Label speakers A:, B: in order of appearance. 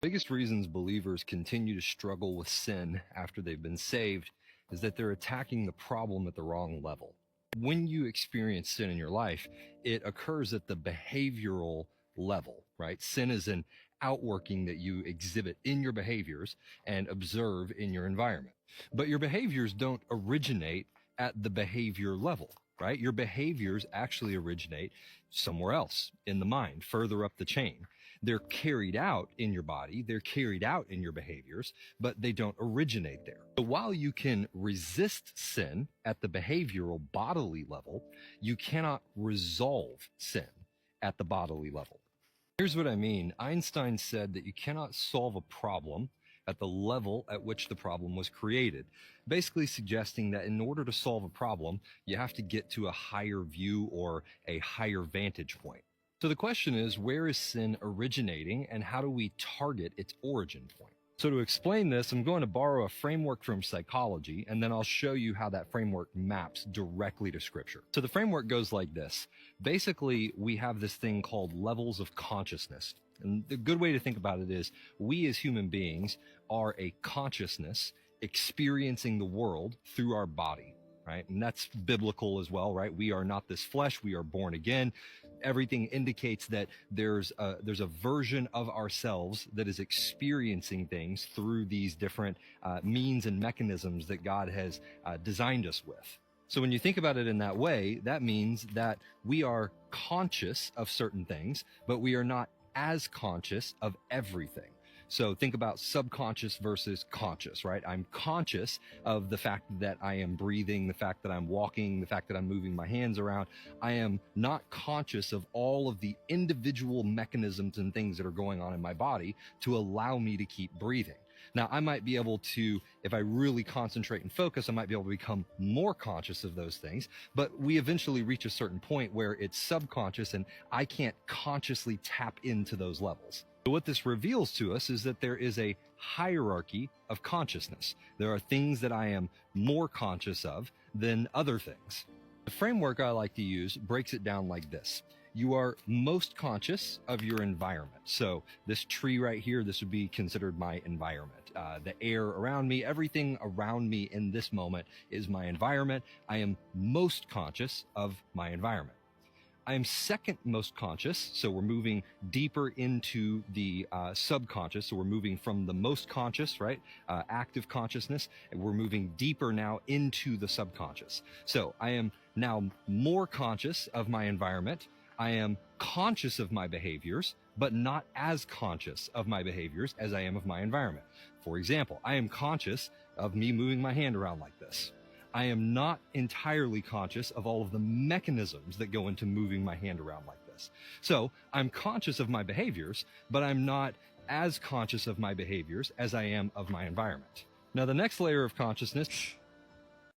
A: Biggest reasons believers continue to struggle with sin after they've been saved is that they're attacking the problem at the wrong level. When you experience sin in your life, it occurs at the behavioral level, right? Sin is an outworking that you exhibit in your behaviors and observe in your environment. But your behaviors don't originate at the behavior level, right? Your behaviors actually originate somewhere else in the mind, further up the chain. They're carried out in your body, they're carried out in your behaviors, but they don't originate there. So while you can resist sin at the behavioral bodily level, you cannot resolve sin at the bodily level. Here's what I mean. Einstein said that you cannot solve a problem at the level at which the problem was created, basically suggesting that in order to solve a problem, you have to get to a higher view or a higher vantage point. So the question is, where is sin originating and how do we target its origin point? So to explain this, I'm going to borrow a framework from psychology, and then I'll show you how that framework maps directly to Scripture. So the framework goes like this. Basically, we have this thing called levels of consciousness. And the good way to think about it is we as human beings are a consciousness experiencing the world through our body, right? And that's biblical as well, right? We are not this flesh, we are born again. Everything indicates that there's a version of ourselves that is experiencing things through these different means and mechanisms that God has designed us with. So when you think about it in that way, that means that we are conscious of certain things, but we are not as conscious of everything. So think about subconscious versus conscious, right? I'm conscious of the fact that I am breathing, the fact that I'm walking, the fact that I'm moving my hands around. I am not conscious of all of the individual mechanisms and things that are going on in my body to allow me to keep breathing. Now, I might be able to, if I really concentrate and focus, I might be able to become more conscious of those things, but we eventually reach a certain point where it's subconscious and I can't consciously tap into those levels. So what this reveals to us is that there is a hierarchy of consciousness. There are things that I am more conscious of than other things. The framework I like to use breaks it down like this. You are most conscious of your environment. So this tree right here, this would be considered my environment. The air around me, everything around me in this moment is my environment. I am most conscious of my environment. I am second most conscious, so we're moving deeper into the subconscious. So we're moving from the most conscious, right, active consciousness, and we're moving deeper now into the subconscious. So I am now more conscious of my environment. I am conscious of my behaviors, but not as conscious of my behaviors as I am of my environment. For example, I am conscious of me moving my hand around like this. I am not entirely conscious of all of the mechanisms that go into moving my hand around like this. So I'm conscious of my behaviors, but I'm not as conscious of my behaviors as I am of my environment. Now, the next layer of consciousness